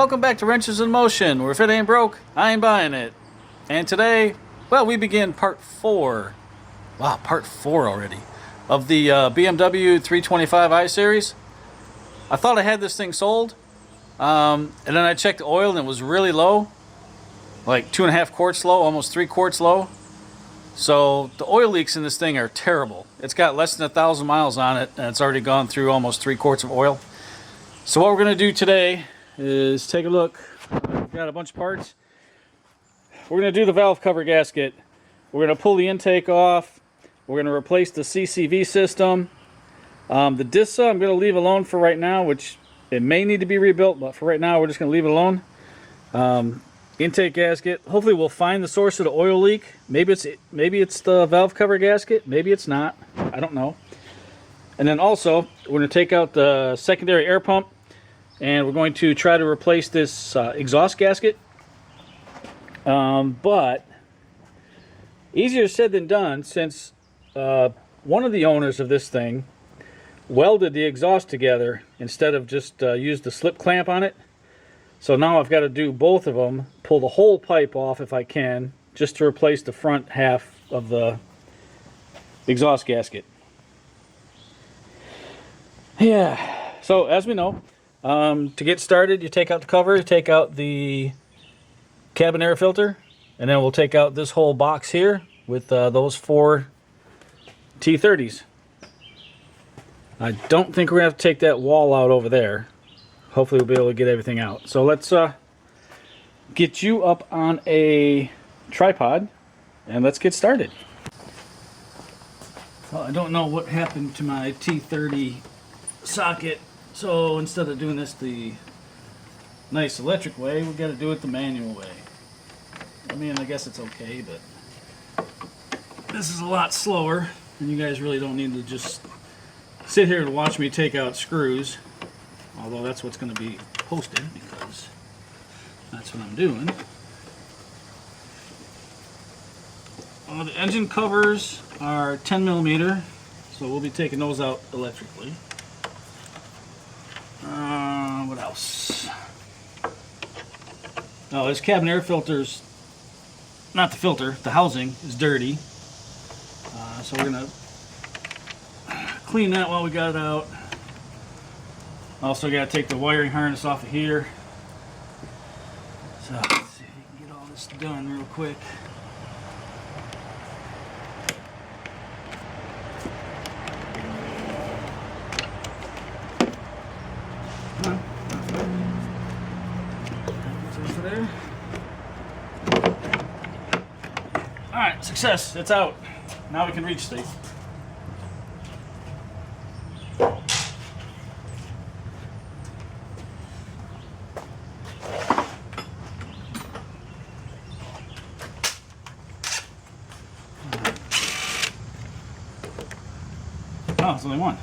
Welcome back to Wrenches in Motion, where if it ain't broke, I ain't buying it. And today, well, we begin part 4. Wow, part 4 already. Of the BMW 325i series. I thought I had this thing sold. And then I checked the oil and it was really low. Like 2.5 quarts low, almost 3 quarts low. So the oil leaks in this thing are terrible. It's got less than 1,000 miles on it and it's already gone through almost 3 quarts of oil. So what we're going to do today is take a look. We've got a bunch of parts. We're going to do the valve cover gasket. We're going to pull the intake off. We're going to replace the CCV system. The DISA I'm going to leave alone for right now, which it may need to be rebuilt, but for right now we're just going to leave it alone. Intake gasket. Hopefully we'll find the source of the oil leak. Maybe it's the valve cover gasket. Maybe it's not. I don't know. And then also we're going to take out the secondary air pump. And we're going to try to replace this exhaust gasket. But easier said than done, since one of the owners of this thing welded the exhaust together instead of just used the slip clamp on it. So now I've got to do both of them, pull the whole pipe off if I can, just to replace the front half of the exhaust gasket. Yeah, so as we know, to get started, you take out the cover, you take out the cabin air filter, and then we'll take out this whole box here with those 4 T30s. I don't think we're going to have to take that wall out over there. Hopefully we'll be able to get everything out. So let's get you up on a tripod and let's get started. Well, I don't know what happened to my T30 socket. So instead of doing this the nice electric way, we've got to do it the manual way. I mean, I guess it's okay, but this is a lot slower, and you guys really don't need to just sit here and watch me take out screws, although that's what's going to be posted because that's what I'm doing. The engine covers are 10 millimeter, so we'll be taking those out electrically. What else? Oh, this cabin air filter's, not the filter, the housing is dirty. So we're going to clean that while we got it out. Also got to take the wiring harness off of here. So let's see if we can get all this done real quick. There. Alright, success, it's out. Now we can reach things. Oh, it's only one.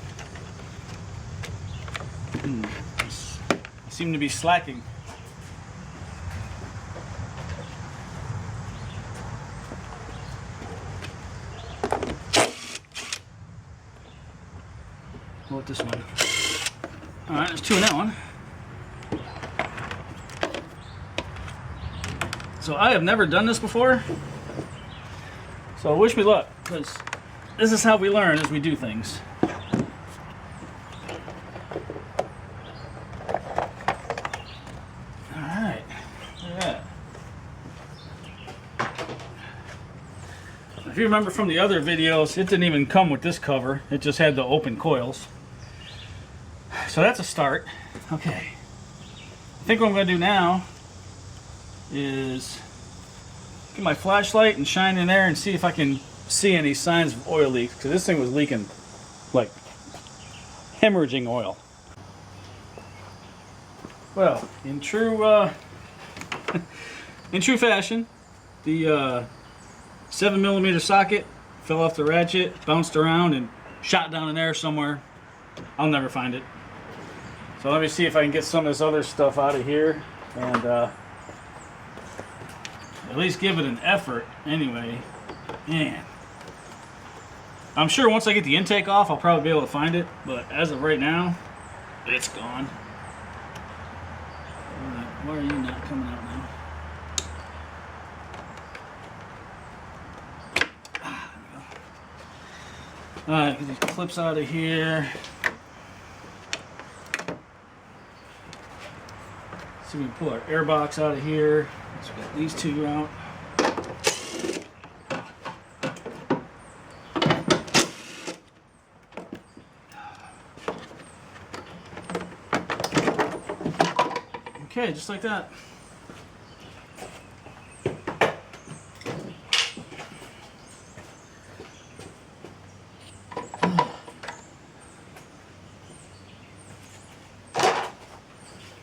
I seem to be slacking. What this one? Alright, there's 2 in that one. So I have never done this before. So wish me luck, because this is how we learn as we do things. Alright, look at that. If you remember from the other videos, it didn't even come with this cover. It just had the open coils. So that's a start. Okay. I think what I'm going to do now is get my flashlight and shine in there and see if I can see any signs of oil leaks, because this thing was leaking like hemorrhaging oil. Well, in true fashion, the 7 millimeter socket fell off the ratchet, bounced around, and shot down in there somewhere. I'll never find it. So let me see if I can get some of this other stuff out of here and at least give it an effort anyway. Man. I'm sure once I get the intake off, I'll probably be able to find it, but as of right now, it's gone. Why are you not coming out now? Ah, there we go. Alright, get these clips out of here. See if we can pull our air box out of here. Let's get these two out. Okay, just like that.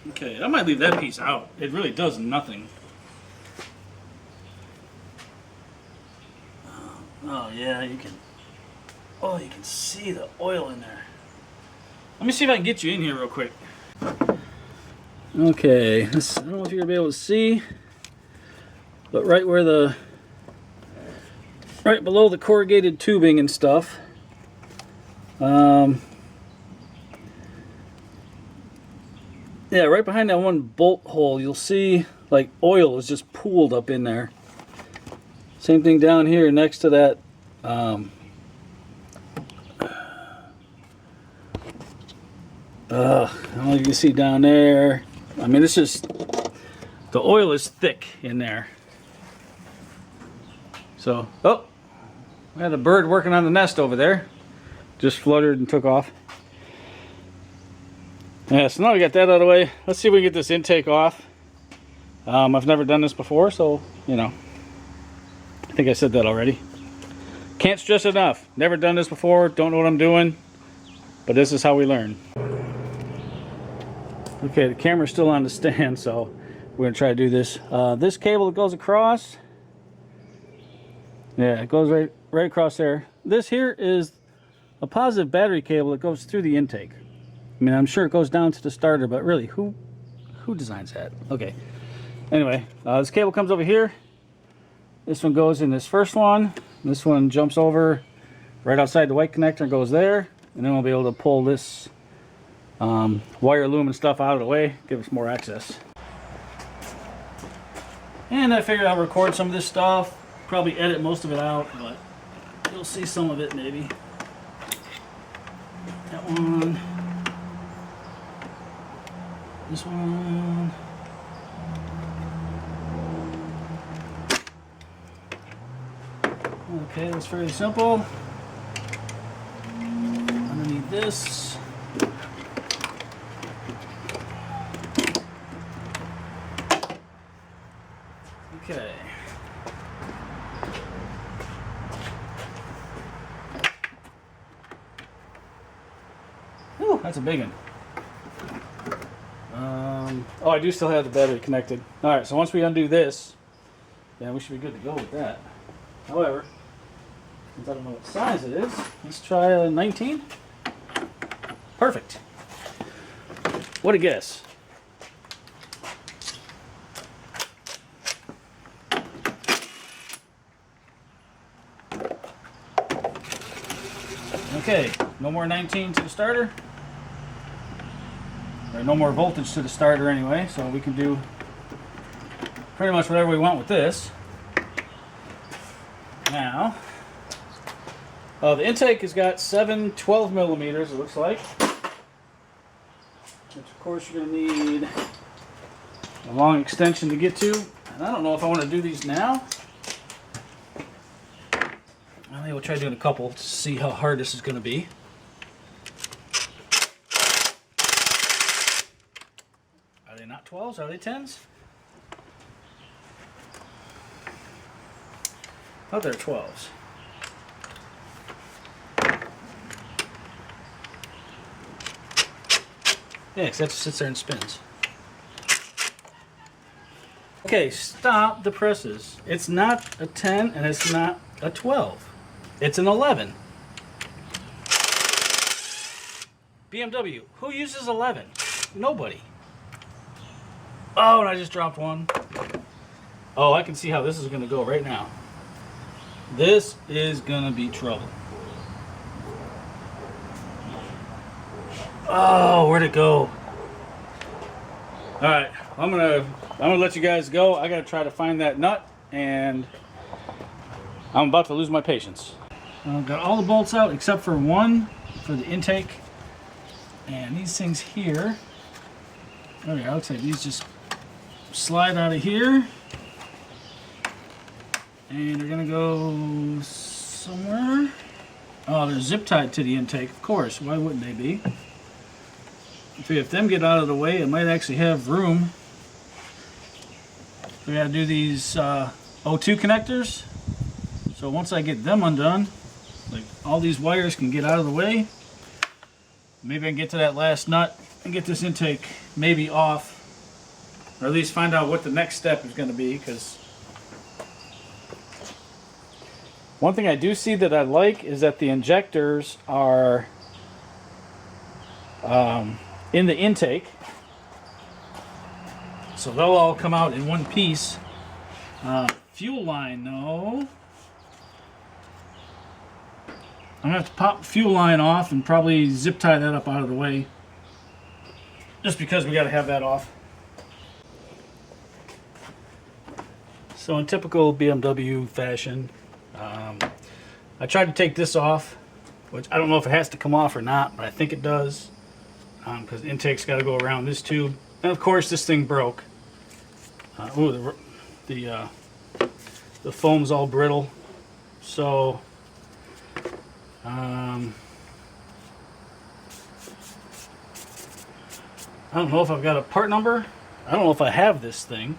Okay, I might leave that piece out. It really does nothing. Oh yeah, you can. Oh, you can see the oil in there. Let me see if I can get you in here real quick. Okay, I don't know if you're gonna be able to see, but right below the corrugated tubing and stuff, yeah, right behind that one bolt hole, you'll see like oil is just pooled up in there. Same thing down here next to that. I don't know if you can see down there. I mean, it's just, the oil is thick in there. So, oh, we had a bird working on the nest over there. Just fluttered and took off. Yeah, so now we got that out of the way. Let's see if we can get this intake off. I've never done this before, so, you know, I think I said that already. Can't stress enough. Never done this before, don't know what I'm doing, but this is how we learn. Okay, the camera's still on the stand, so we're gonna try to do this. This cable that goes across, yeah, it goes right across there. This here is a positive battery cable that goes through the intake. I mean, I'm sure it goes down to the starter, but really, who designs that? Okay. Anyway, this cable comes over here. This one goes in this first one. This one jumps over right outside the white connector and goes there. And then we'll be able to pull this wire loom and stuff out of the way, give us more access. And I figured I'll record some of this stuff, probably edit most of it out, but you'll see some of it maybe. That one. This one. Okay, that's fairly simple. Underneath this. Okay. Whew, that's a big one. Oh, I do still have the battery connected. Alright, so once we undo this, then we should be good to go with that. However, since I don't know what size it is, let's try a 19. Perfect. What a guess. Okay, no more 19 to the starter. Or no more voltage to the starter anyway, so we can do pretty much whatever we want with this. Now, the intake has got 7 12 millimeters, it looks like. Which of course you're going to need a long extension to get to. And I don't know if I want to do these now. I think we'll try doing a couple to see how hard this is going to be. Are they not 12s? Are they 10s? I thought they were 12s. Yeah, because that just sits there and spins. Okay, stop the presses. It's not a 10 and it's not a 12. It's an 11. BMW, who uses 11? Nobody. Oh, and I just dropped one. Oh, I can see how this is going to go right now. This is going to be trouble. Oh, where'd it go? All right, I'm gonna let you guys go. I gotta try to find that nut, and I'm about to lose my patience. Got all the bolts out except for one for the intake, and these things here. Okay, looks like these just slide out of here, and they're gonna go somewhere. Oh, they're zip tied to the intake, of course. Why wouldn't they be? If them get out of the way, it might actually have room. We gotta do these O2 connectors. So once I get them undone, like all these wires can get out of the way. Maybe I can get to that last nut and get this intake maybe off, or at least find out what the next step is going to be. Because one thing I do see that I like is that the injectors are in the intake, so they'll all come out in one piece. Fuel line, no. I'm gonna have to pop the fuel line off and probably zip tie that up out of the way, just because we got to have that off. So in typical BMW fashion, I tried to take this off, which I don't know if it has to come off or not, but I think it does, because the intake's got to go around this tube. And of course, this thing broke. Ooh, the foam's all brittle, so I don't know if I've got a part number. I don't know if I have this thing.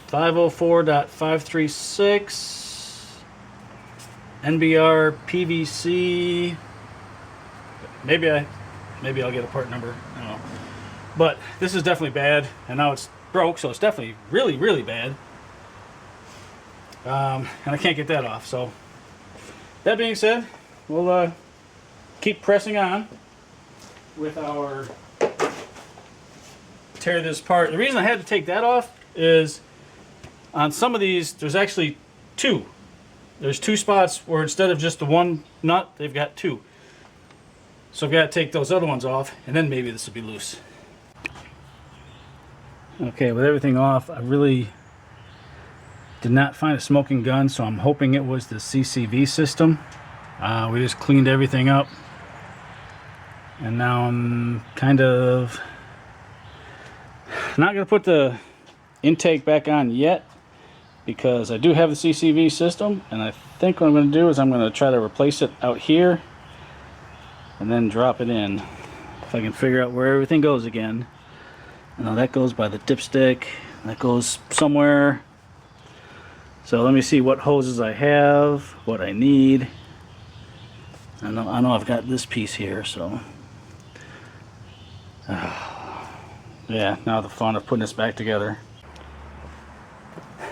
504.536 NBR PVC. Maybe I'll get a part number. I don't know. But this is definitely bad, and now it's broke, so it's definitely really, really bad. And I can't get that off. So that being said, we'll keep pressing on with our tear this apart. The reason I had to take that off is on some of these there's actually two. There's two spots where instead of just the one nut, they've got two. So I've got to take those other ones off, and then maybe this will be loose. Okay, with everything off, I really did not find a smoking gun, so I'm hoping it was the CCV system. We just cleaned everything up, and now I'm kind of not going to put the intake back on yet, because I do have the CCV system, and I think what I'm going to do is I'm going to try to replace it out here and then drop it in, if I can figure out where everything goes again. Now that goes by the dipstick, that goes somewhere. So let me see what hoses I have, what I need. I know I've got this piece here, so yeah, now the fun of putting this back together.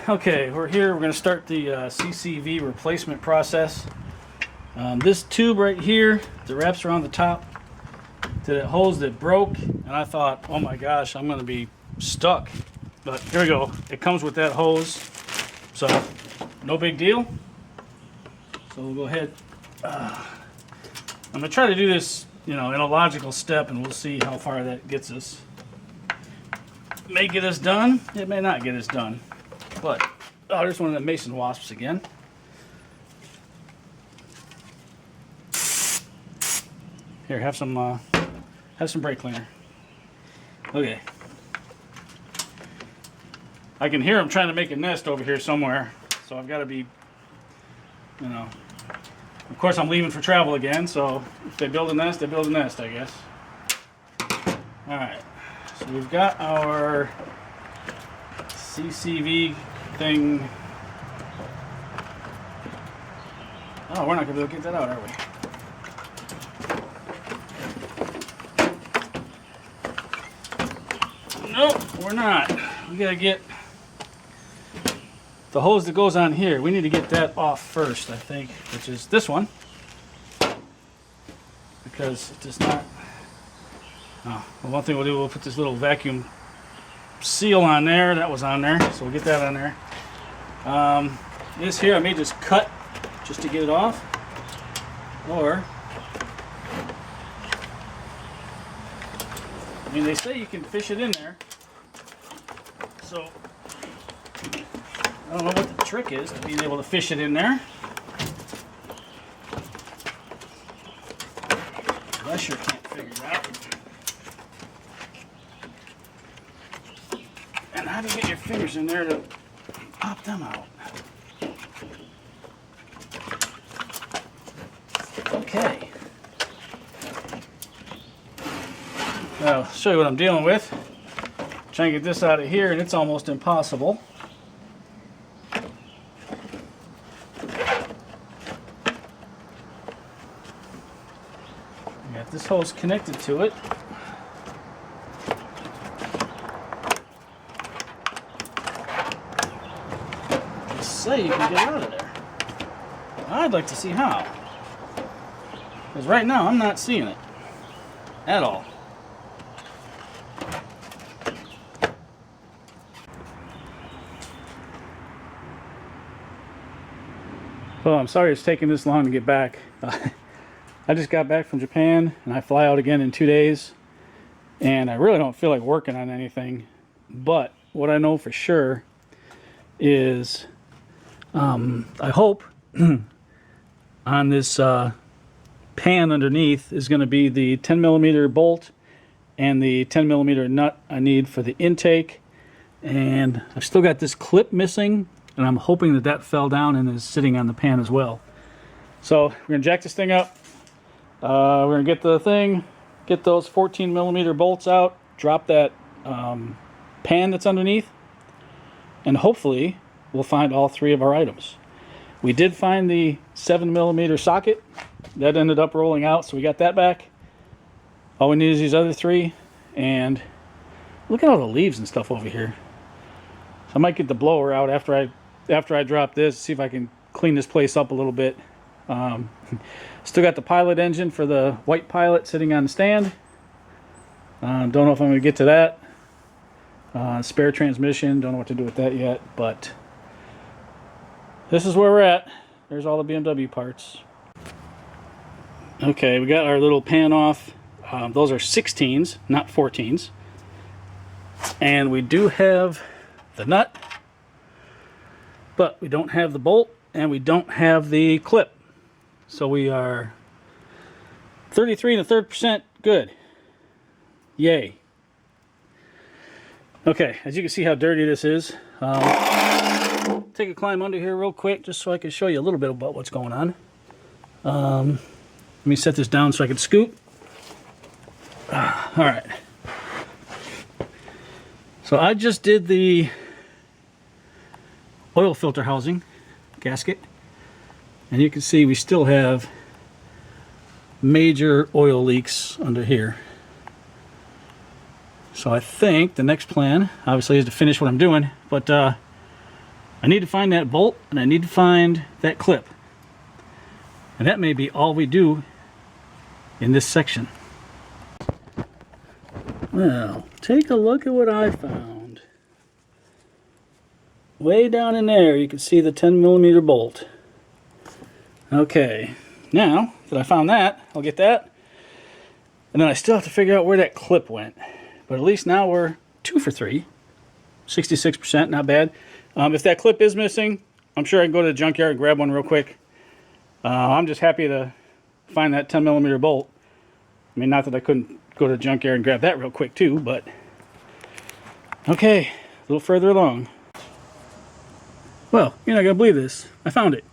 Okay, we're here. We're going to start the CCV replacement process. This tube right here that wraps around the top to that hose that broke, and I thought, oh my gosh, I'm going to be stuck. But here we go. It comes with that hose, so no big deal. So we'll go ahead. I'm going to try to do this, in a logical step, and we'll see how far that gets us. It may get us done. It may not get us done. But, oh, there's one of the mason wasps again. Here, have some brake cleaner. Okay. I can hear them trying to make a nest over here somewhere, so I've got to be, Of course, I'm leaving for travel again, so if they build a nest, they build a nest, I guess. All right. So we've got our CCV thing. Oh, we're not going to be able to get that out, are we? Nope, we're not. We got to get the hose that goes on here. We need to get that off first, I think, which is this one. Because it does not... Oh, well, one thing we'll do, we'll put this little vacuum seal on there. That was on there, so we'll get that on there. This here I may just cut just to get it off, or I mean, they say you can fish it in there. So, I don't know what the trick is to being able to fish it in there. I sure can't figure it out. And how do you get your fingers in there to pop them out? Okay. I'll show you what I'm dealing with. Try and get this out of here, and it's almost impossible. Got this hose connected to it. Just say you can get it out of there. I'd like to see how. Because right now I'm not seeing it at all. Well, I'm sorry it's taking this long to get back. I just got back from Japan and I fly out again in 2 days, and I really don't feel like working on anything. But what I know for sure is I hope on this pan underneath is going to be the 10mm bolt and the 10mm nut I need for the intake. And I've still got this clip missing, and I'm hoping that that fell down and is sitting on the pan as well. So we're going to jack this thing up. We're going to get the thing, get those 14mm bolts out, drop that pan that's underneath, and hopefully we'll find all three of our items. We did find the 7mm socket. That ended up rolling out, so we got that back. All we need is these other three, and look at all the leaves and stuff over here. So I might get the blower out after I drop this, see if I can clean this place up a little bit. Still got the pilot engine for the white Pilot sitting on the stand. Don't know if I'm going to get to that. Spare transmission, don't know what to do with that yet, but this is where we're at. There's all the BMW parts. Okay, we got our little pan off. Those are 16s, not 14s. And we do have the nut, but we don't have the bolt, and we don't have the clip. So we are 33 1/3% good. Yay. Okay, as you can see how dirty this is. Take a climb under here real quick just so I can show you a little bit about what's going on. Let me set this down so I can scoot. Alright. So I just did the oil filter housing gasket, and you can see we still have major oil leaks under here. So I think the next plan obviously is to finish what I'm doing, but I need to find that bolt and I need to find that clip, and that may be all we do in this section. Well, take a look at what I found. Way down in there you can see the 10mm bolt. Okay, now that I found that, I'll get that, and then I still have to figure out where that clip went. But at least now we're 2 for 3, 66%, not bad. If that clip is missing, I'm sure I can go to the junkyard and grab one real quick. I'm just happy to find that 10mm bolt. I mean, not that I couldn't go to the junkyard and grab that real quick too, but okay, a little further along. Well, you're not gonna believe this. I found it.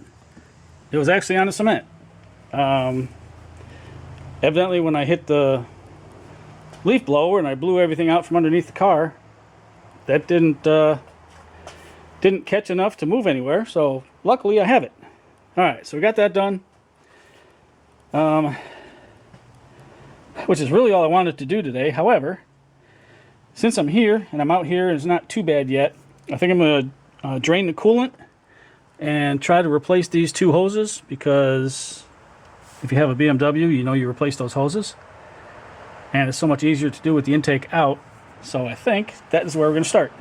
It was actually on the cement. Evidently, when I hit the leaf blower and I blew everything out from underneath the car, that didn't catch enough to move anywhere. So luckily, I have it. All right, so we got that done. Which is really all I wanted to do today. However, since I'm here and I'm out here and it's not too bad yet, I think I'm going to drain the coolant and try to replace these two hoses, because if you have a BMW, you know you replace those hoses. And it's so much easier to do with the intake out. So I think that is where we're going to start.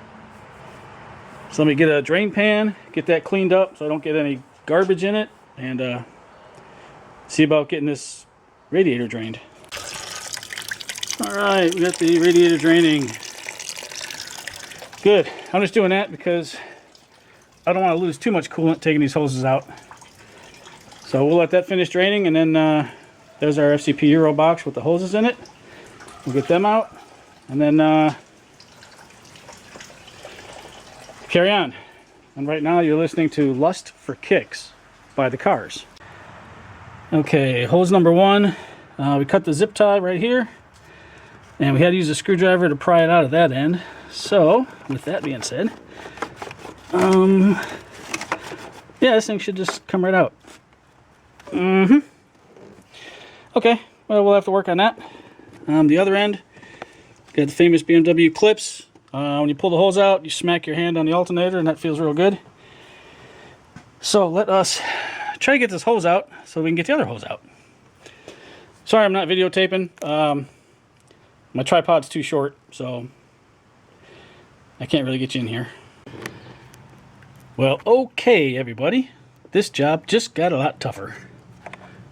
So let me get a drain pan, get that cleaned up so I don't get any garbage in it, and see about getting this radiator drained. Alright, we got the radiator draining. Good. I'm just doing that because I don't want to lose too much coolant taking these hoses out. So we'll let that finish draining, and then there's our FCP Euro box with the hoses in it. We'll get them out, and then carry on. And right now you're listening to Lust for Kicks by the Cars. Okay, hose number one. We cut the zip tie right here, and we had to use a screwdriver to pry it out of that end. So, with that being said, yeah, this thing should just come right out. Okay, well, we'll have to work on that. The other end, got the famous BMW clips. When you pull the hose out, you smack your hand on the alternator, and that feels real good. So let us try to get this hose out so we can get the other hose out. Sorry I'm not videotaping. My tripod's too short, so I can't really get you in here. Well, okay, everybody. This job just got a lot tougher.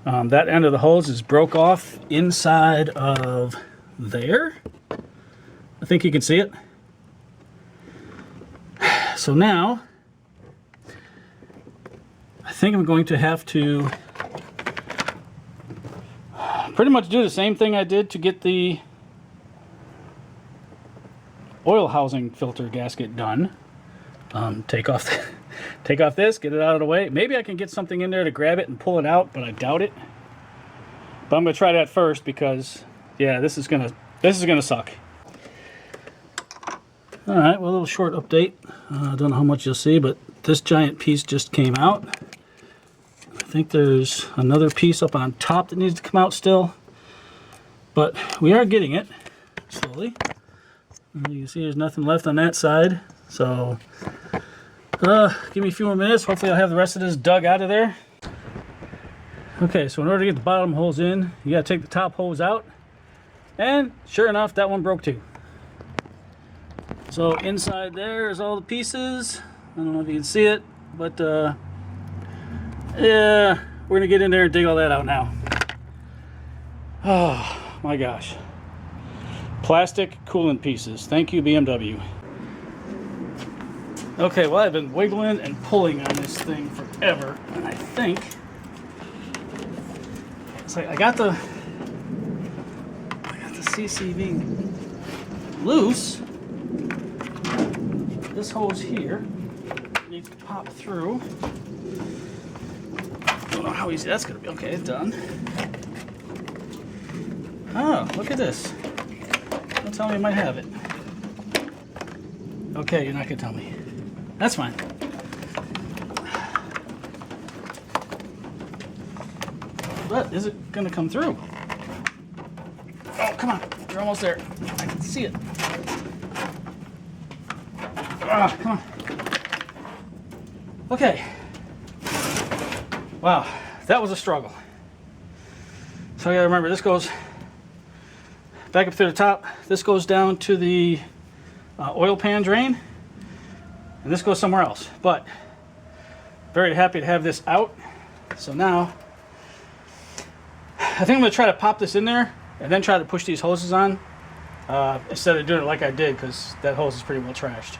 That end of the hose is broke off inside of there. I think you can see it. So now, I think I'm going to have to pretty much do the same thing I did to get the oil housing filter gasket done. Take off this, get it out of the way. Maybe I can get something in there to grab it and pull it out, but I doubt it. But I'm going to try that first because, yeah, this is gonna suck. All right, well, a little short update. I don't know how much you'll see, but this giant piece just came out. I think there's another piece up on top that needs to come out still, but we are getting it slowly. And you can see there's nothing left on that side, so give me a few more minutes. Hopefully I'll have the rest of this dug out of there. Okay, so in order to get the bottom hose in, you got to take the top hose out, and sure enough, that one broke too. So inside there is all the pieces. I don't know if you can see it, but yeah, we're gonna get in there and dig all that out now. Oh my gosh. Plastic coolant pieces. Thank you, BMW. Okay, well, I've been wiggling and pulling on this thing forever, and I think it's like I got the CCV loose. This hose here needs to pop through. Don't know how easy that's gonna be. Okay, it's done. Oh, look at this. Don't tell me you might have it. Okay, you're not gonna tell me. That's fine. But is it gonna come through? Oh, come on. You're almost there. I can see it. Ah, come on. Okay. Wow, that was a struggle. So you gotta remember, this goes back up to the top. This goes down to the oil pan drain, and this goes somewhere else. But very happy to have this out. So now, I think I'm gonna try to pop this in there and then try to push these hoses on instead of doing it like I did, because that hose is pretty well trashed.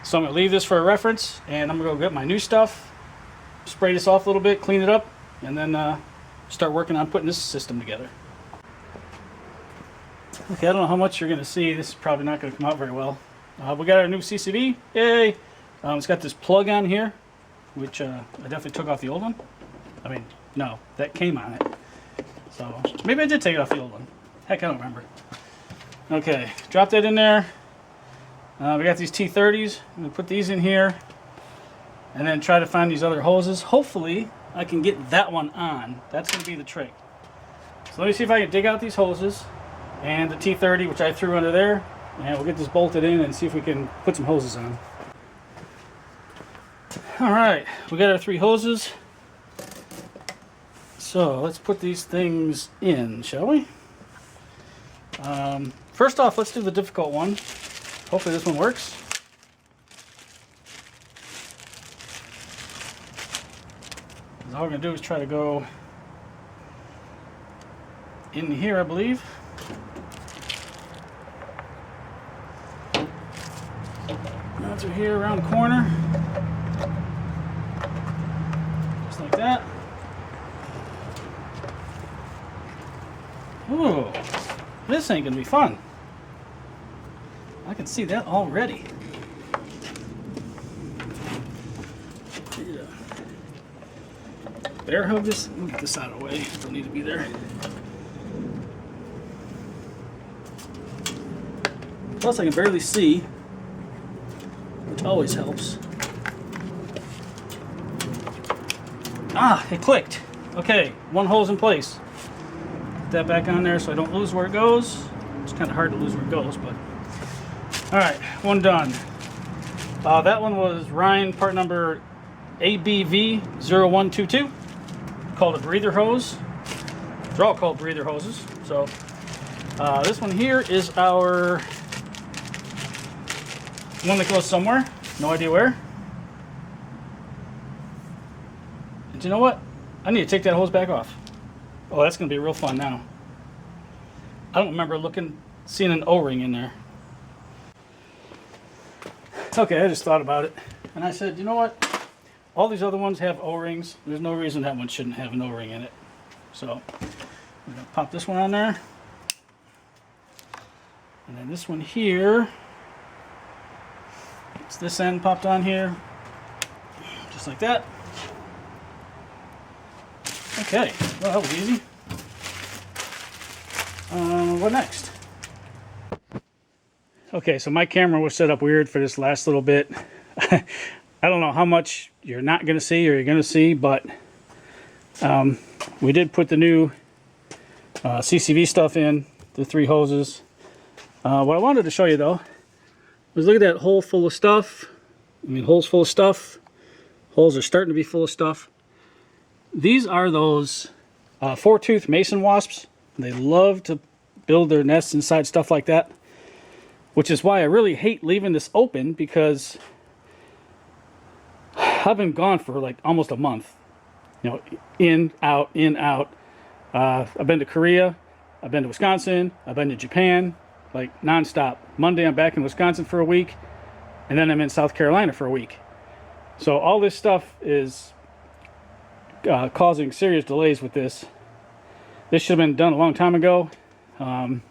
So I'm going to leave this for a reference, and I'm going to go get my new stuff, spray this off a little bit, clean it up, and then start working on putting this system together. Okay, I don't know how much you're going to see. This is probably not going to come out very well. We got our new CCV. Yay! It's got this plug on here, which I definitely took off the old one. I mean, no, that came on it. So maybe I did take it off the old one. Heck, I don't remember. Okay, drop that in there. We got these T30s. I'm going to put these in here and then try to find these other hoses. Hopefully, I can get that one on. That's going to be the trick. So let me see if I can dig out these hoses and the T30, which I threw under there, and we'll get this bolted in and see if we can put some hoses on. All right, we got our 3 hoses. So let's put these things in, shall we? First off, let's do the difficult one. Hopefully this one works. All we're going to do is try to go in here, I believe. through here around the corner. Just like that. Ooh, this ain't gonna be fun. I can see that already. Bear hug this. Let me get this out of the way. Don't need to be there. Plus, I can barely see, which always helps. Ah, it clicked. Okay, one hole's in place. Put that back on there so I don't lose where it goes. It's kind of hard to lose where it goes, but all right, one done. That one was Ryan part number ABV0122. Called a breather hose. They're all called breather hoses. So this one here is our one that goes somewhere. No idea where. And you know what? I need to take that hose back off. Oh, that's going to be real fun now. I don't remember seeing an O-ring in there. Okay, I just thought about it. And I said, you know what? All these other ones have O-rings. There's no reason that one shouldn't have an O-ring in it. So I'm going to pop this one on there. And then this one here. It's this end popped on here. Just like that. Okay, well, that was easy. What next? Okay, so my camera was set up weird for this last little bit. I don't know how much you're not going to see or you're going to see, but we did put the new CCV stuff in, the 3 hoses. What I wanted to show you though was look at that hole full of stuff. I mean, holes full of stuff. Holes are starting to be full of stuff. These are those 4-tooth mason wasps. They love to build their nests inside stuff like that, which is why I really hate leaving this open, because I've been gone for like almost a month. You know, in, out, in, out. I've been to Korea. I've been to Wisconsin. I've been to Japan, like nonstop. Monday I'm back in Wisconsin for a week, and then I'm in South Carolina for a week. So all this stuff is causing serious delays with this. This should have been done a long time ago. And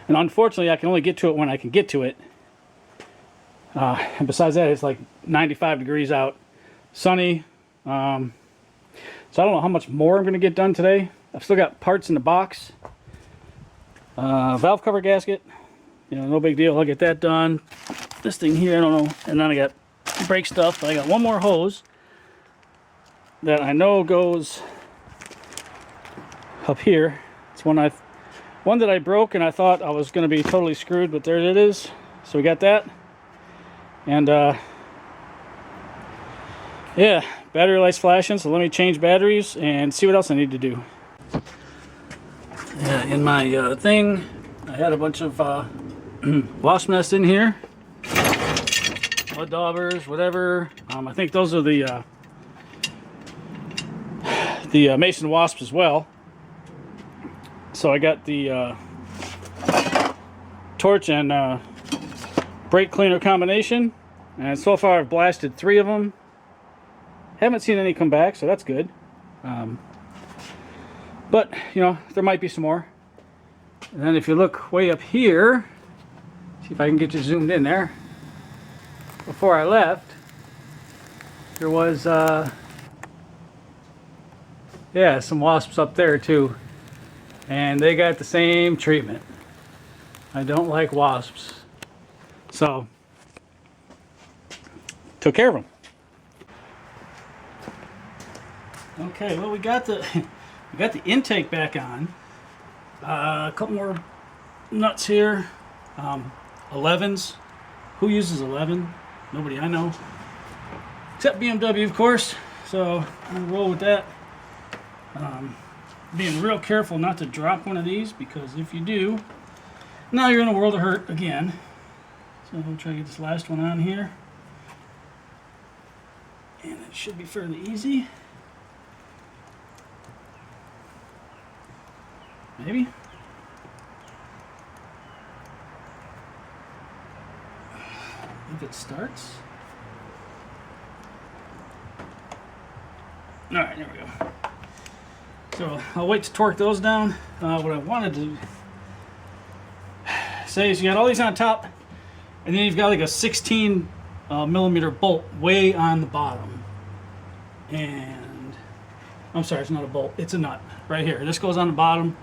unfortunately, I can only get to it when I can get to it. And besides that, it's like 95 degrees out, sunny. So I don't know how much more I'm going to get done today. I've still got parts in the box. Valve cover gasket, you know, no big deal. I'll get that done. This thing here, I don't know. And then I got brake stuff. I got one more hose that I know goes up here. It's one that I broke and I thought I was going to be totally screwed, but there it is. So we got that. And yeah, battery light's flashing, so let me change batteries and see what else I need to do. Yeah, in my thing, I had a bunch of wasp nests in here. Mud daubers, whatever. I think those are the mason wasps as well. So I got the torch and brake cleaner combination, and so far I've blasted 3 of them. Haven't seen any come back, so that's good. But you know, there might be some more. And then if you look way up here, see if I can get you zoomed in there. Before I left, there was yeah, some wasps up there too, and they got the same treatment. I don't like wasps, so took care of them. Okay, well, we got the intake back on. A couple more nuts here. 11s. Who uses 11? Nobody I know, except BMW, of course. So I'm gonna roll with that. Being real careful not to drop one of these, because if you do, now you're in a world of hurt again. So we'll try to get this last one on here, and it should be fairly easy. Maybe. if it starts. Alright, there we go. So I'll wait to torque those down. What I wanted to say is you got all these on top, and then you've got like a 16 millimeter bolt way on the bottom. And I'm sorry, it's not a bolt, it's a nut right here. This goes on the bottom.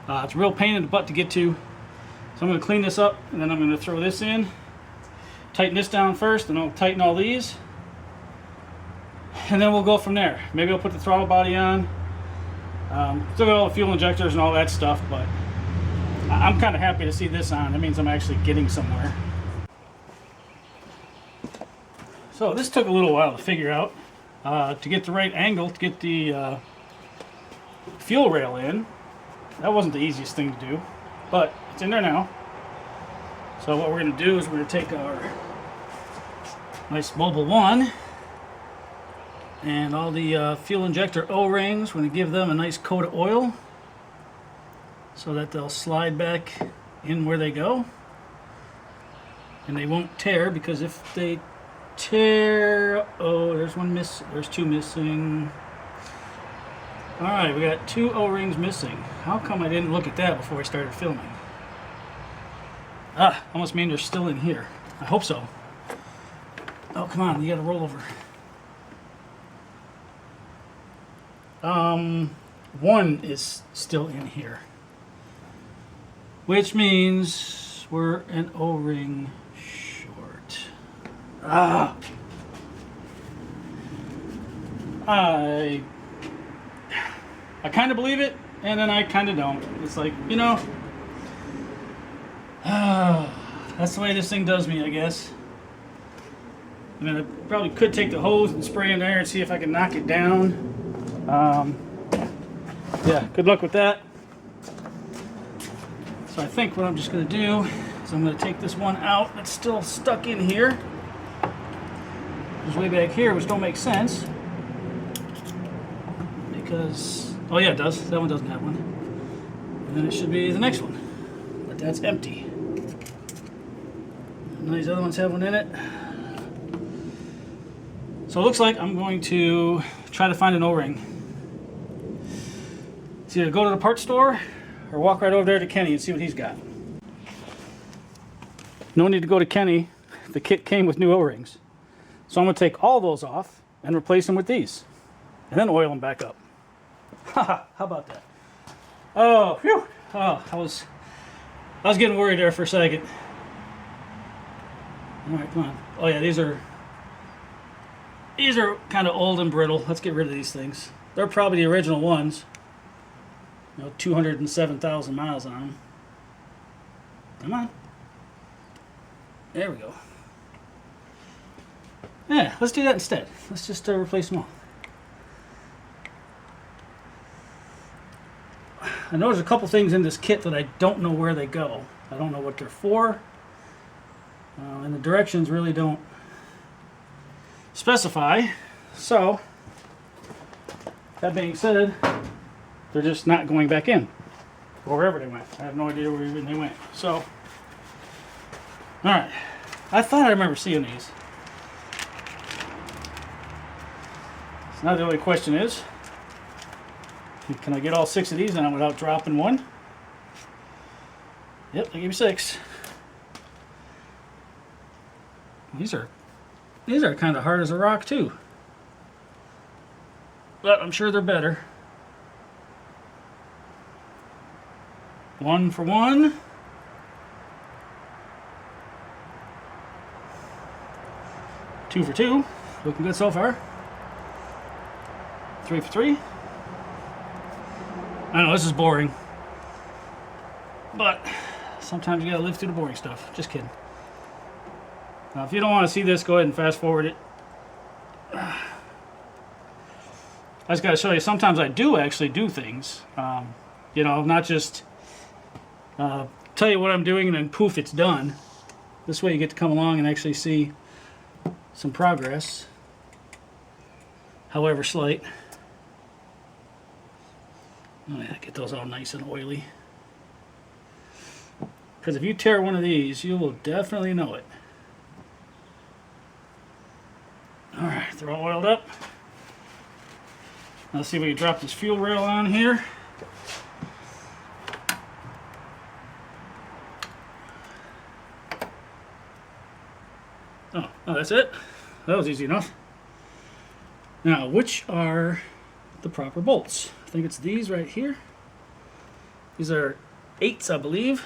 It's a real pain in the butt to get to. So I'm going to clean this up, and then I'm going to throw this in. Tighten this down first, and I'll tighten all these. And then we'll go from there. Maybe I'll put the throttle body on. Still got all the fuel injectors and all that stuff, but I'm kind of happy to see this on. That means I'm actually getting somewhere. So this took a little while to figure out. To get the right angle, to get the fuel rail in. That wasn't the easiest thing to do, but it's in there now. So what we're going to do is we're going to take our nice Mobile 1 and all the fuel injector O-rings. We're going to give them a nice coat of oil so that they'll slide back in where they go. And they won't tear, because if they tear... Oh, there's one miss. There's two missing. Alright, we got 2 O-rings missing. How come I didn't look at that before I started filming? Almost mean they're still in here. I hope so. Oh, come on, you gotta roll over. One is still in here. Which means we're an O-ring short. I kind of believe it, and then I kind of don't. It's like, you know, that's the way this thing does me, I guess. I mean, I probably could take the hose and spray in there and see if I can knock it down. Yeah, good luck with that. So I think what I'm just going to do is I'm going to take this one out that's still stuck in here. It's way back here, which don't make sense. Because, oh yeah, it does. That one doesn't have one. And then it should be the next one. But that's empty. None of these other ones have one in it. So it looks like I'm going to try to find an O-ring. It's either go to the parts store or walk right over there to Kenny and see what he's got. No need to go to Kenny. The kit came with new O-rings. So I'm going to take all those off and replace them with these. And then oil them back up. Haha, how about that? Oh, phew. Oh, I was getting worried there for a second. Alright, come on. Oh yeah, these are kind of old and brittle. Let's get rid of these things. They're probably the original ones. You know, 207,000 miles on them. Come on. There we go. Yeah, let's do that instead. Let's just replace them all. I know there's a couple things in this kit that I don't know where they go. I don't know what they're for. And the directions really don't specify. So, that being said, they're just not going back in. Or wherever they went. I have no idea where even they went. So, alright. I thought I remember seeing these. So now the only question is, can I get all 6 of these on without dropping one? Yep, they gave me 6. These are kind of hard as a rock too. But I'm sure they're better. 1 for 1. 2 for 2. Looking good so far. 3 for 3. I know this is boring, but sometimes you gotta live through the boring stuff. Just kidding. Now, if you don't want to see this, go ahead and fast forward it. I just gotta show you, sometimes I do actually do things. You know, not just tell you what I'm doing and then poof, it's done. This way you get to come along and actually see some progress, however slight. Oh yeah, get those all nice and oily. Because if you tear one of these, you will definitely know it. they're all oiled up. Let's see if we can drop this fuel rail on here. Oh, that's it. That was easy enough. Now, which are the proper bolts? I think it's these right here. These are 8s, I believe.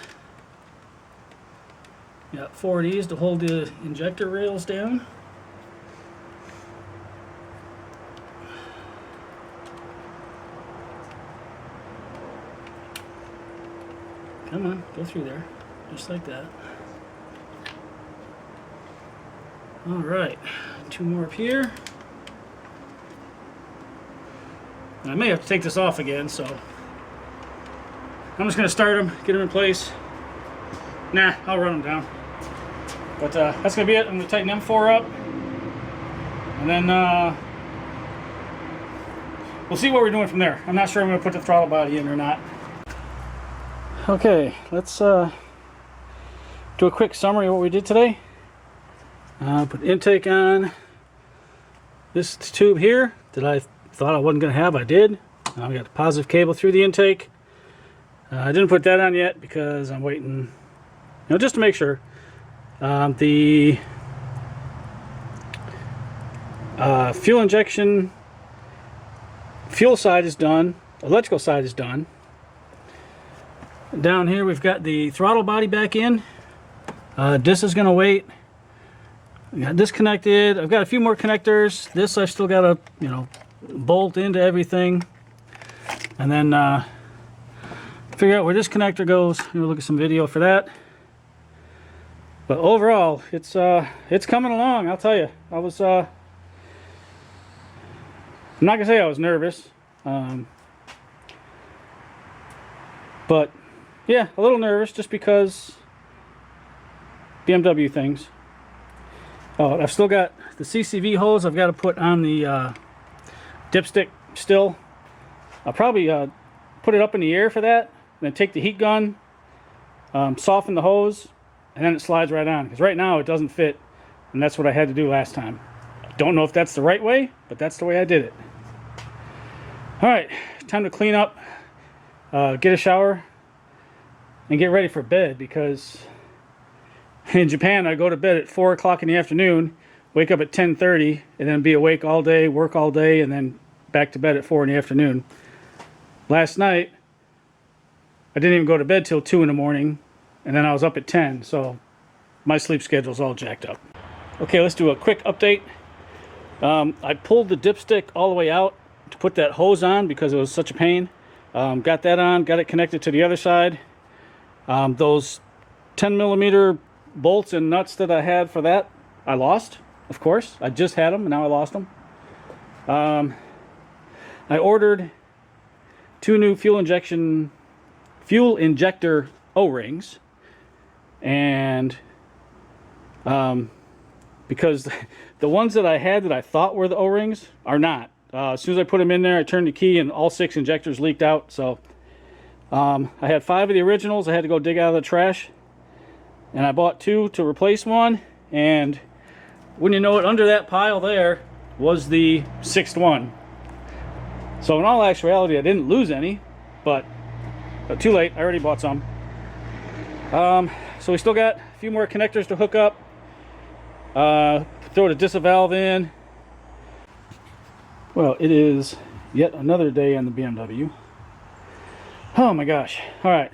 Got 4 of these to hold the injector rails down. Come on, go through there, just like that. All right, 2 more up here. And I may have to take this off again, so I'm just gonna start them, get them in place. Nah, I'll run them down. But that's gonna be it. I'm gonna tighten M4 up, and then we'll see what we're doing from there. I'm not sure I'm gonna put the throttle body in or not. Okay, let's do a quick summary of what we did today. Put intake on. This tube here that I thought I wasn't going to have, I did. We got the positive cable through the intake. I didn't put that on yet because I'm waiting, just to make sure. The fuel injection, fuel side is done. Electrical side is done. Down here we've got the throttle body back in. This is going to wait. I got this connected. I've got a few more connectors. This I've still got to, bolt into everything. And then figure out where this connector goes. We'll look at some video for that. But overall, it's coming along, I'll tell you. I was I'm not going to say I was nervous. But yeah, a little nervous just because BMW things. Oh, I've still got the CCV hose I've got to put on the dipstick still. I'll probably put it up in the air for that, then take the heat gun, soften the hose, and then it slides right on. Because right now it doesn't fit, and that's what I had to do last time. I don't know if that's the right way, but that's the way I did it. All right, time to clean up, get a shower, and get ready for bed, because in Japan I go to bed at 4 o'clock in the afternoon, wake up at 10:30, and then be awake all day, work all day, and then back to bed at 4 in the afternoon. Last night I didn't even go to bed till 2 in the morning, and then I was up at 10, so my sleep schedule's all jacked up. Okay, let's do a quick update. I pulled the dipstick all the way out to put that hose on because it was such a pain. Got that on, got it connected to the other side. Those 10mm bolts and nuts that I had for that, I lost, of course. I just had them, and now I lost them. I ordered 2 new fuel injector O-rings, and because the ones that I had that I thought were the O-rings are not. As soon as I put them in there, I turned the key and all 6 injectors leaked out. So I had 5 of the originals I had to go dig out of the trash, and I bought 2 to replace one, and when you know it, under that pile there was the 6th one. So in all actuality I didn't lose any, but too late, I already bought some. So we still got a few more connectors to hook up, throw the disvalve in. Well, it is yet another day on the BMW. Oh my gosh. Alright,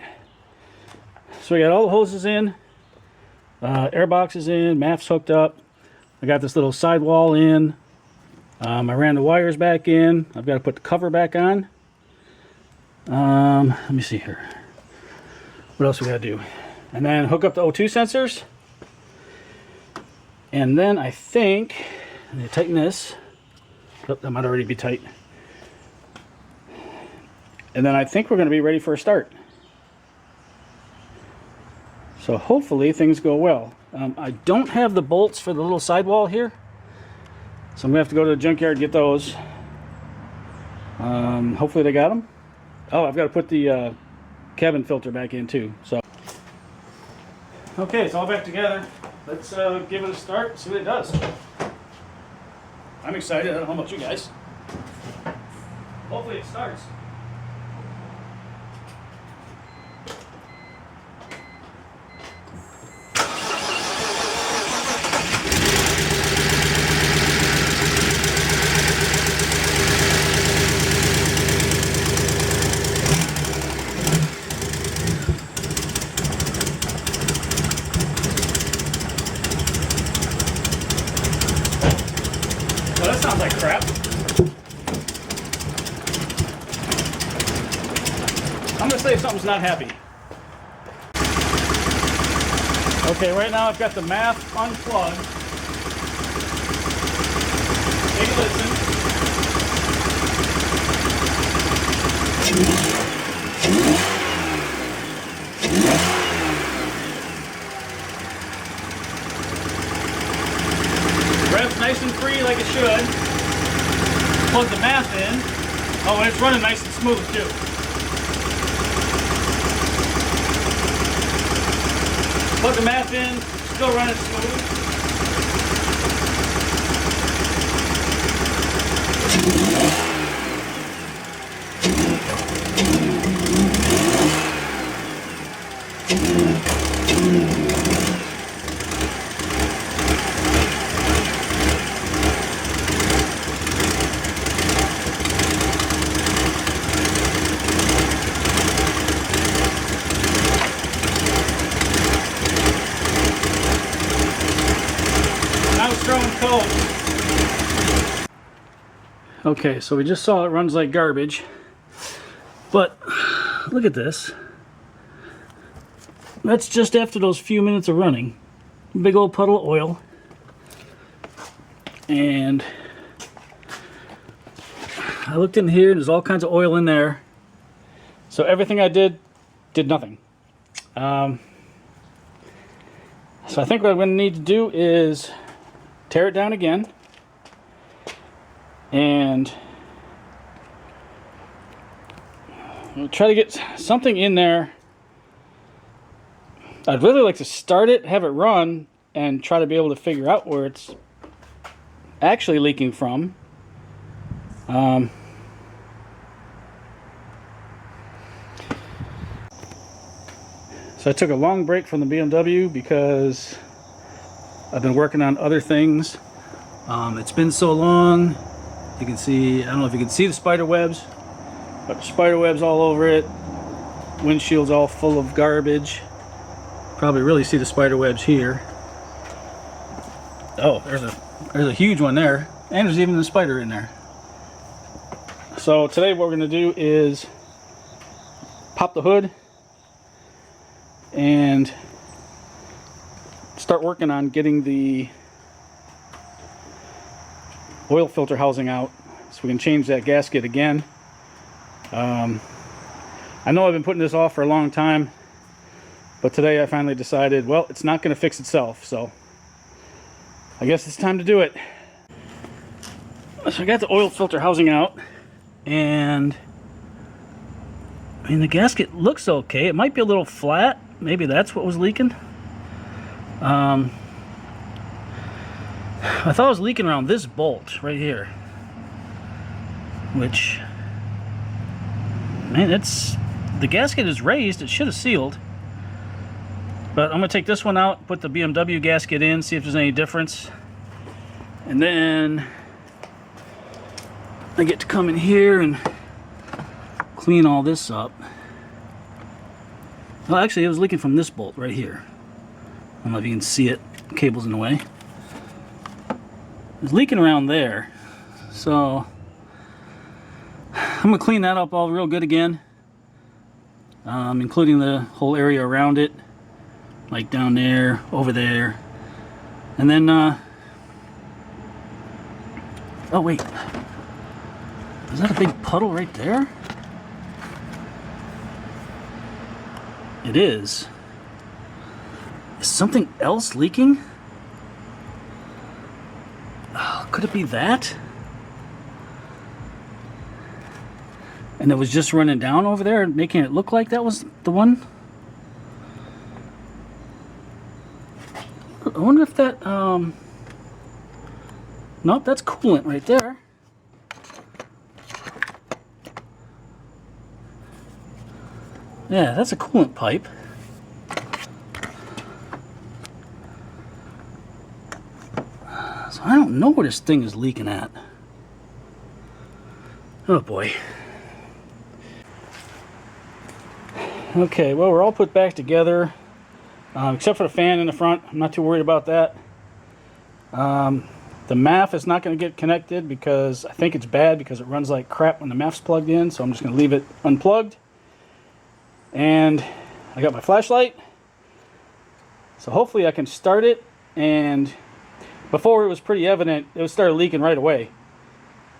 so we got all the hoses in, air boxes in, MAF's hooked up. I got this little sidewall in. I ran the wires back in. I've got to put the cover back on. Let me see here. What else we got to do? And then hook up the O2 sensors. And then I think, I'm going to tighten this. Oh, that might already be tight. And then I think we're going to be ready for a start. So hopefully things go well. I don't have the bolts for the little sidewall here, so I'm going to have to go to the junkyard and get those. Hopefully they got them. Oh, I've got to put the cabin filter back in too. So, okay, it's all back together. Let's give it a start, see what it does. I'm excited. I don't know about you guys. Hopefully it starts. Well, that sounds like crap. I'm gonna say something's not happy. Okay, right now I've got the math unplugged. Take a listen. Rev's nice and free like it should. Plug the math in. Oh, and it's running nice and smooth too. Plug the math in, still running smooth. Okay, so we just saw it runs like garbage, but look at this. That's just after those few minutes of running. Big old puddle of oil. And I looked in here, there's all kinds of oil in there. So everything I did nothing. So I think what I'm going to need to do is tear it down again. And we'll try to get something in there. I'd really like to start it, have it run, and try to be able to figure out where it's actually leaking from. So I took a long break from the BMW because I've been working on other things. It's been so long. You can see, I don't know if you can see the spider webs, but spider webs all over it. Windshield's all full of garbage. Probably really see the spider webs here. Oh, there's a huge one there, and there's even a spider in there. So today what we're going to do is pop the hood and start working on getting the oil filter housing out so we can change that gasket again. I know I've been putting this off for a long time, but today I finally decided, well, it's not going to fix itself, so I guess it's time to do it. So I got the oil filter housing out, and I mean, the gasket looks okay. It might be a little flat. Maybe that's what was leaking. I thought it was leaking around this bolt right here, which, man, the gasket is raised. It should have sealed, but I'm gonna take this one out, put the BMW gasket in, see if there's any difference, and then I get to come in here and clean all this up. Well, actually, it was leaking from this bolt right here. I don't know if you can see it. The cable's in the way. It's leaking around there, so I'm gonna clean that up all real good again, including the whole area around it, like down there, over there, and then oh wait, is that a big puddle right there? It is. Is something else leaking? Could it be that? And it was just running down over there and making it look like that was the one? I wonder if that, Nope, that's coolant right there. Yeah, that's a coolant pipe. So I don't know where this thing is leaking at. Oh boy. Okay, well, we're all put back together, except for the fan in the front. I'm not too worried about that. The MAF is not going to get connected because I think it's bad because it runs like crap when the MAF's plugged in, so I'm just going to leave it unplugged. And I got my flashlight, so hopefully I can start it. And before it was pretty evident, it started leaking right away.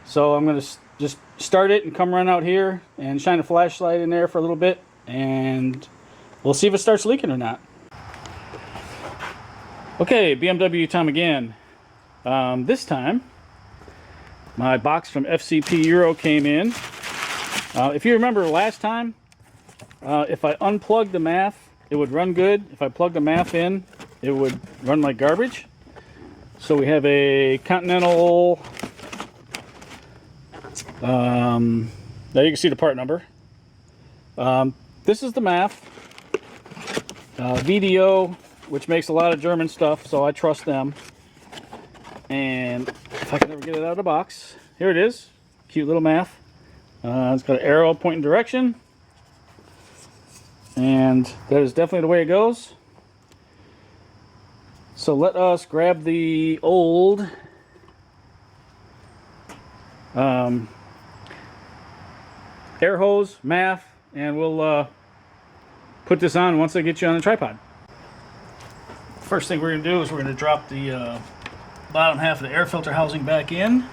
So I'm going to just start it and come run out here and shine a flashlight in there for a little bit, and we'll see if it starts leaking or not. Okay, BMW time again. This time, my box from FCP Euro came in. If you remember last time, if I unplugged the MAF, it would run good. If I plugged the MAF in, it would run like garbage. So we have a Continental, there you can see the part number. This is the MAF, VDO, which makes a lot of German stuff, so I trust them. And if I can ever get it out of the box, here it is. Cute little MAF. It's got an arrow pointing direction, and that is definitely the way it goes. So let us grab the old air hose, MAF, and we'll put this on once I get you on the tripod. First thing we're going to do is we're going to drop the bottom half of the air filter housing back in.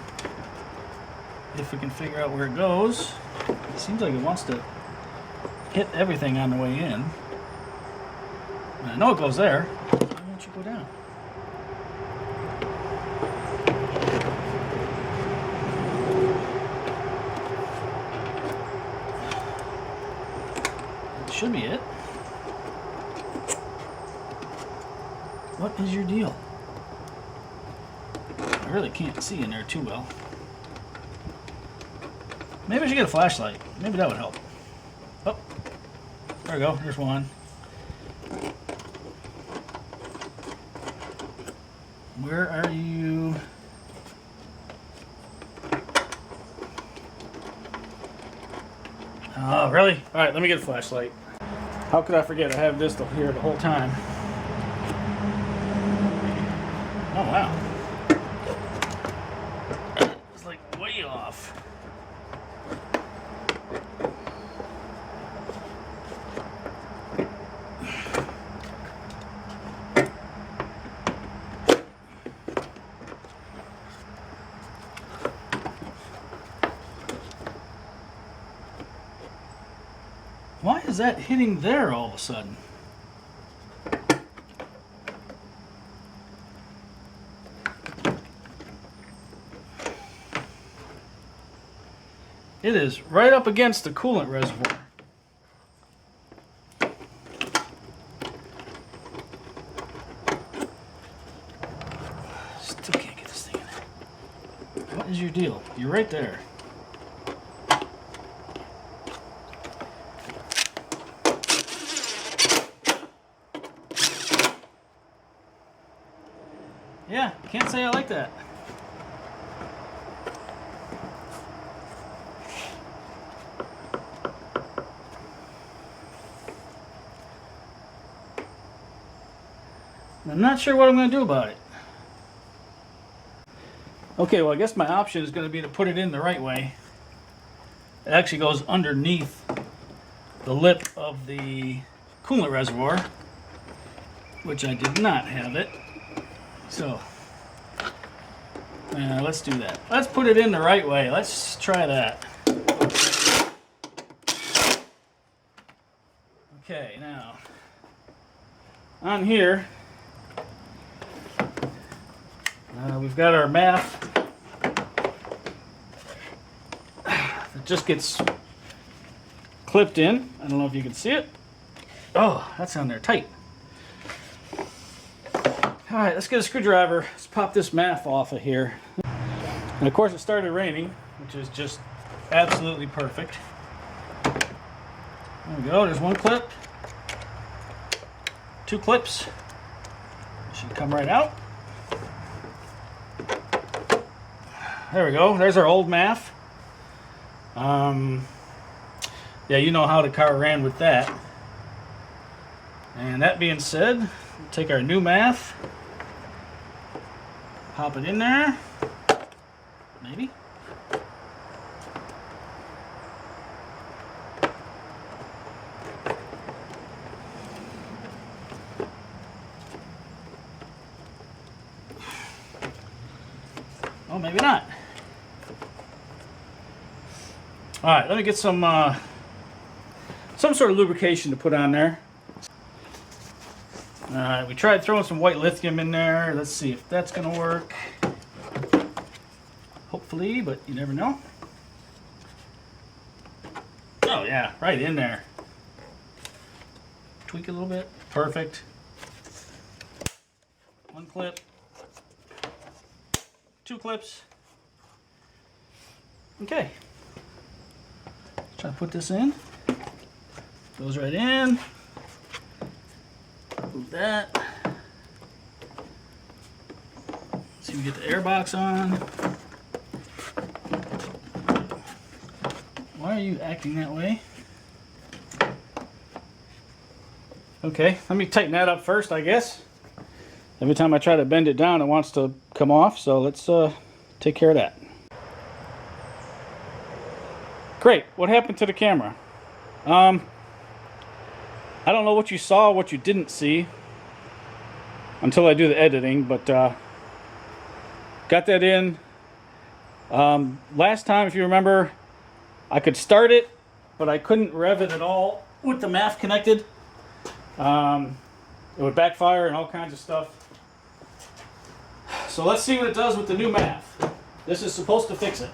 If we can figure out where it goes. It seems like it wants to hit everything on the way in. I know it goes there. Why won't you go down? That should be it. What is your deal? I really can't see in there too well. Maybe I should get a flashlight. Maybe that would help. Oh, there we go. Here's one. Where are you? Oh, really? All right, let me get a flashlight. How could I forget? I have this here the whole time. Oh, wow. It's like way off. Why is that hitting there all of a sudden? It is right up against the coolant reservoir. Still can't get this thing in there. What is your deal? You're right there. Yeah, can't say I like that. I'm not sure what I'm going to do about it. Okay, well, I guess my option is going to be to put it in the right way. It actually goes underneath the lip of the coolant reservoir, which I did not have it. So, let's do that. Let's put it in the right way. Let's try that. Okay, now, on here, we've got our MAF that just gets clipped in. I don't know if you can see it. Oh, that's on there tight. All right, let's get a screwdriver. Let's pop this MAF off of here. And of course it started raining, which is just absolutely perfect. There we go, there's one clip. 2 clips. Should come right out. There we go, there's our old MAF. Yeah, you know how the car ran with that. And that being said, we'll take our new MAF, pop it in there, maybe. Oh, maybe not. All right, let me get some sort of lubrication to put on there. All right, we tried throwing some white lithium in there. Let's see if that's gonna work. Hopefully, but you never know. Oh yeah, right in there. Tweak a little bit. Perfect. 1 clip. 2 clips. Okay. Try to put this in. Goes right in. Move that. See if we get the air box on. Why are you acting that way? Okay, let me tighten that up first, I guess. Every time I try to bend it down, it wants to come off, so let's take care of that. Great, what happened to the camera? I don't know what you saw, what you didn't see until I do the editing, but got that in. Last time, if you remember, I could start it, but I couldn't rev it at all with the MAF connected. It would backfire and all kinds of stuff. So let's see what it does with the new MAF. This is supposed to fix it.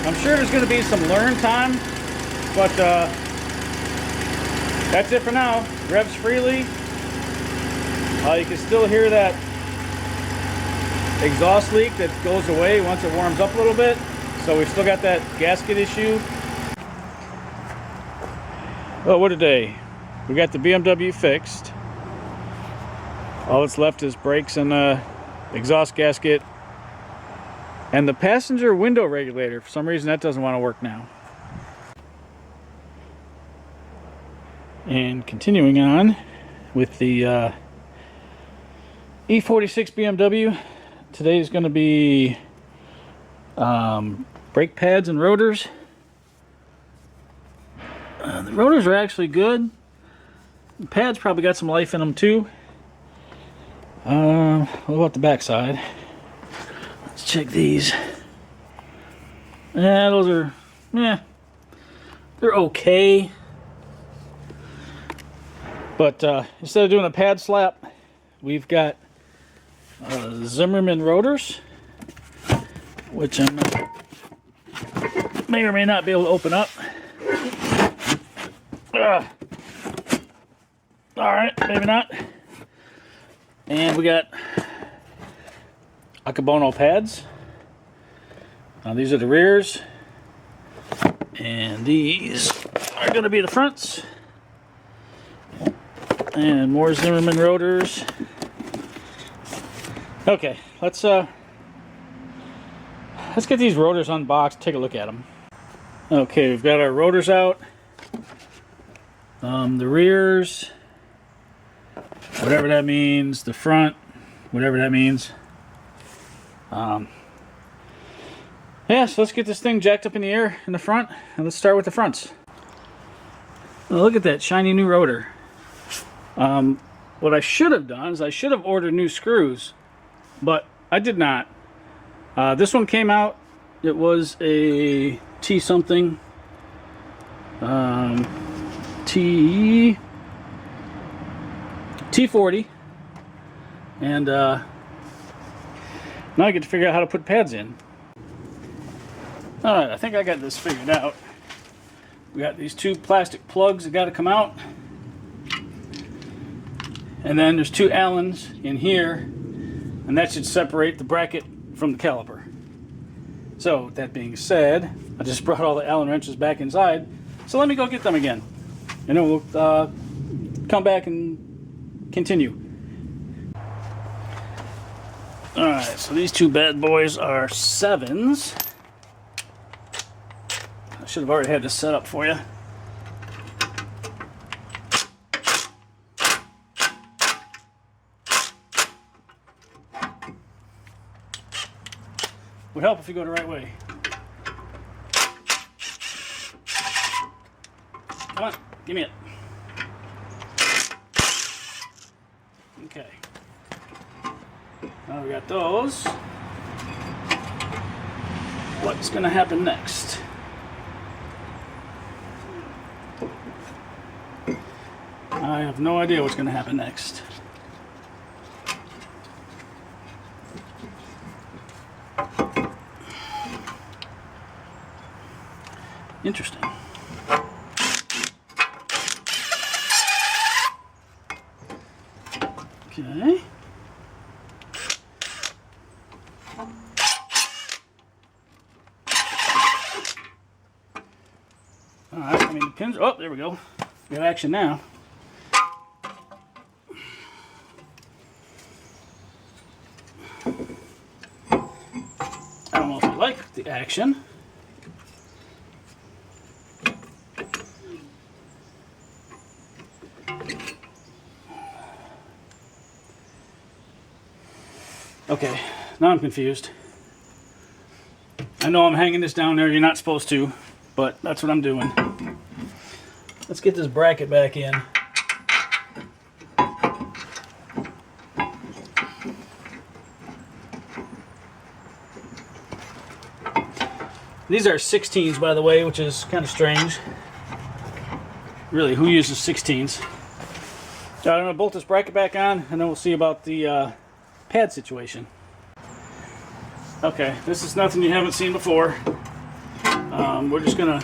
I'm sure there's going to be some learn time, but that's it for now. Revs freely. You can still hear that exhaust leak that goes away once it warms up a little bit. So we've still got that gasket issue. Oh, what a day. We got the BMW fixed. All that's left is brakes and exhaust gasket. And the passenger window regulator, for some reason that doesn't want to work now. And continuing on with the E46 BMW, today is going to be brake pads and rotors. The rotors are actually good. The pads probably got some life in them too. What about the back side? Let's check these. Yeah, those are, they're okay. But instead of doing a pad slap, we've got Zimmerman rotors, which I may or may not be able to open up. Alright, maybe not. And we got Akabono pads. These are the rears, and these are going to be the fronts. And more Zimmerman rotors. Okay, let's get these rotors unboxed, take a look at them. Okay, we've got our rotors out. The rears, whatever that means, the front, whatever that means. Yeah, so let's get this thing jacked up in the air in the front, and let's start with the fronts. Well, look at that shiny new rotor. What I should have done is I should have ordered new screws, but I did not. This one came out. It was a T something. T40. And now I get to figure out how to put pads in. Alright, I think I got this figured out. We got these two plastic plugs that got to come out. And then there's two Allens in here, and that should separate the bracket from the caliper. So, with that being said, I just brought all the Allen wrenches back inside. So let me go get them again. And then we'll come back and continue. Alright, so these two bad boys are 7s. I should have already had this set up for you. Would help if you go the right way. Come on, give me it. Okay. Now we got those. What's going to happen next? I have no idea what's going to happen next. Interesting. Okay. Alright, I mean the pins, oh, there we go. We got action now. I don't know if I like the action. Okay, now I'm confused. I know I'm hanging this down there, you're not supposed to, but that's what I'm doing. Let's get this bracket back in. These are 16s, by the way, which is kind of strange. Really, who uses 16s? I'm going to bolt this bracket back on, and then we'll see about the pad situation. Okay, this is nothing you haven't seen before. We're just gonna,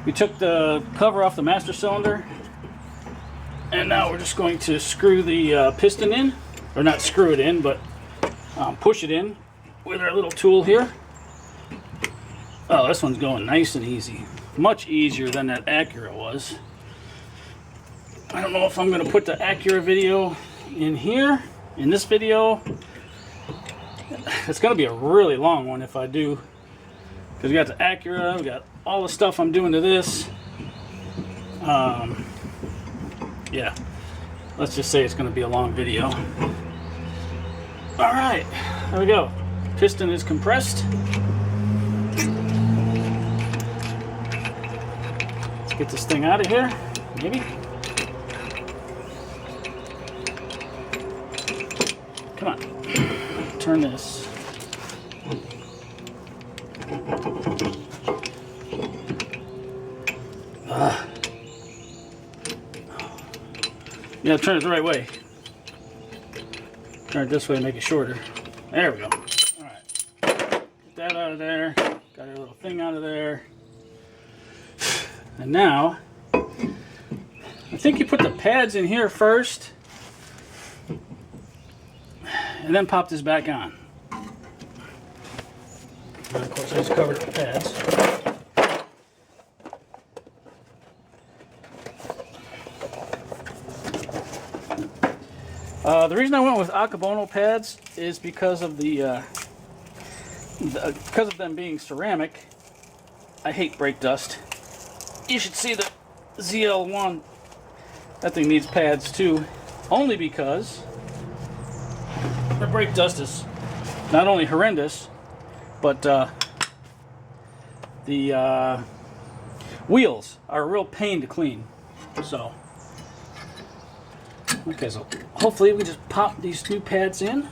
we took the cover off the master cylinder, and now we're just going to screw the piston in, or not screw it in, but push it in with our little tool here. Oh, this one's going nice and easy. Much easier than that Acura was. I don't know if I'm gonna put the Acura video in here. In this video, it's going to be a really long one if I do, because we got the Acura, we got all the stuff I'm doing to this. Yeah, let's just say it's going to be a long video. Alright, there we go. Piston is compressed. Let's get this thing out of here, maybe. Come on, turn this. Yeah, turn it the right way. Turn it this way and make it shorter. There we go. Alright. Get that out of there. Got our little thing out of there. And now, I think you put the pads in here first. And then pop this back on. And of course, I just covered the pads. The reason I went with Akabono pads is because of because of them being ceramic. I hate brake dust. You should see the ZL1. That thing needs pads too, only because the brake dust is not only horrendous, but the wheels are a real pain to clean. So Okay, so hopefully we just pop these new pads in.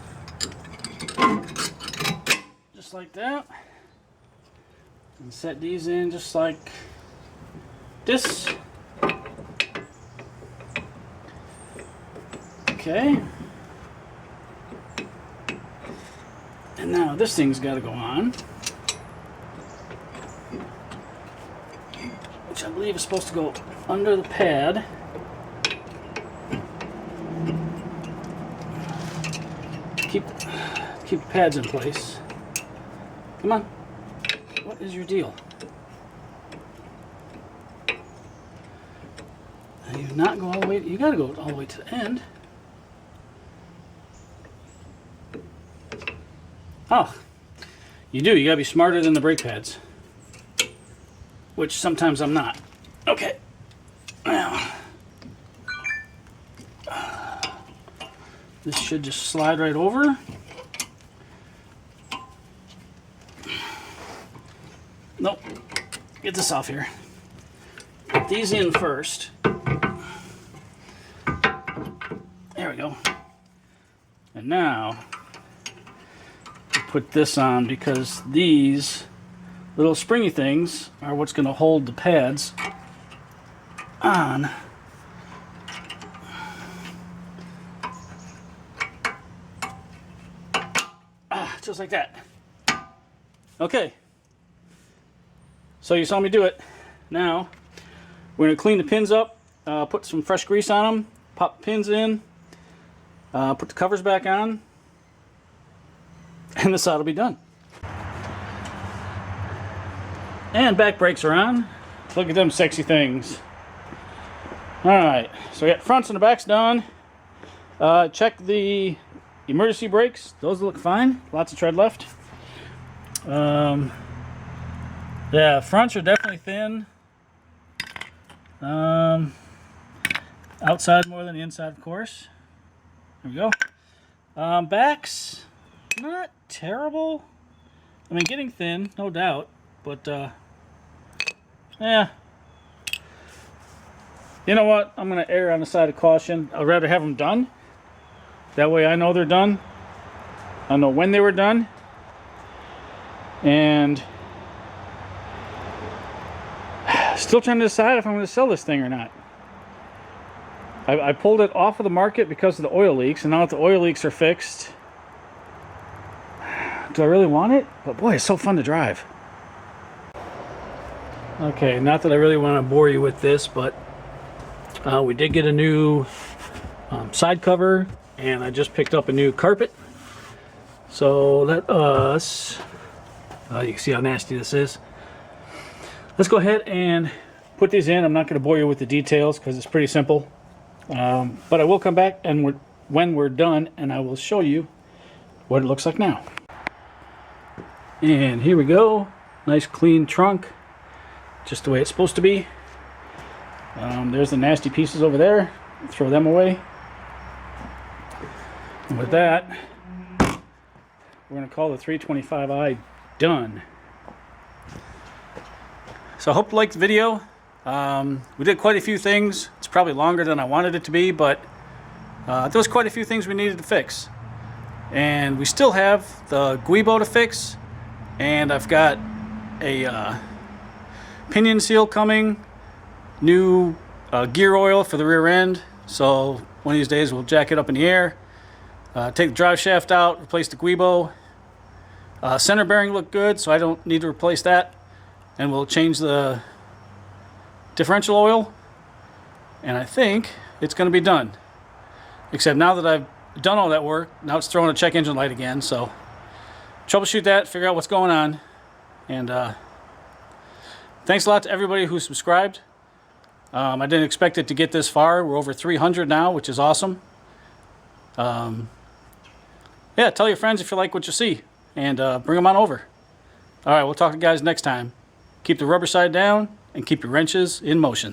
Just like that. And set these in just like this. Okay. And now this thing's got to go on, which I believe is supposed to go under the pad. Keep the pads in place. Come on. What is your deal? You not go all the way. You got to go all the way to the end. Oh, you do. You got to be smarter than the brake pads, which sometimes I'm not. Okay. Now, this should just slide right over. Nope. Get this off here. Put these in first. There we go. And now, put this on because these little springy things are what's going to hold the pads on. Just like that. Okay. So you saw me do it. Now we're going to clean the pins up, put some fresh grease on them, pop the pins in, put the covers back on, and this ought to be done. And back brakes are on. Look at them sexy things. Alright, so we got fronts and the backs done. Check the emergency brakes. Those look fine. Lots of tread left. Yeah, fronts are definitely thin. Outside more than the inside, of course. There we go. Backs, not terrible. I mean, getting thin, no doubt, but yeah. You know what? I'm going to err on the side of caution. I'd rather have them done. That way I know they're done. I know when they were done. And still trying to decide if I'm going to sell this thing or not. I pulled it off of the market because of the oil leaks, and now that the oil leaks are fixed, do I really want it? But boy, it's so fun to drive. Okay, not that I really want to bore you with this, but we did get a new side cover, and I just picked up a new carpet. So let us, you can see how nasty this is. Let's go ahead and put these in. I'm not going to bore you with the details because it's pretty simple. But I will come back and when we're done, and I will show you what it looks like now. And here we go. Nice clean trunk. Just the way it's supposed to be. There's the nasty pieces over there. Throw them away. And with that, we're going to call the 325i done. So I hope you liked the video. We did quite a few things. It's probably longer than I wanted it to be, but there was quite a few things we needed to fix. And we still have the guibo to fix, and I've got a pinion seal coming, new gear oil for the rear end, so one of these days we'll jack it up in the air, take the drive shaft out, replace the guibo. Center bearing looked good, so I don't need to replace that, and we'll change the differential oil, and I think it's going to be done. Except now that I've done all that work, now it's throwing a check engine light again, so troubleshoot that, figure out what's going on, and thanks a lot to everybody who subscribed. I didn't expect it to get this far. We're over 300 now, which is awesome. Yeah, tell your friends if you like what you see, and bring them on over. All right, we'll talk to you guys next time. Keep the rubber side down and keep your wrenches in motion.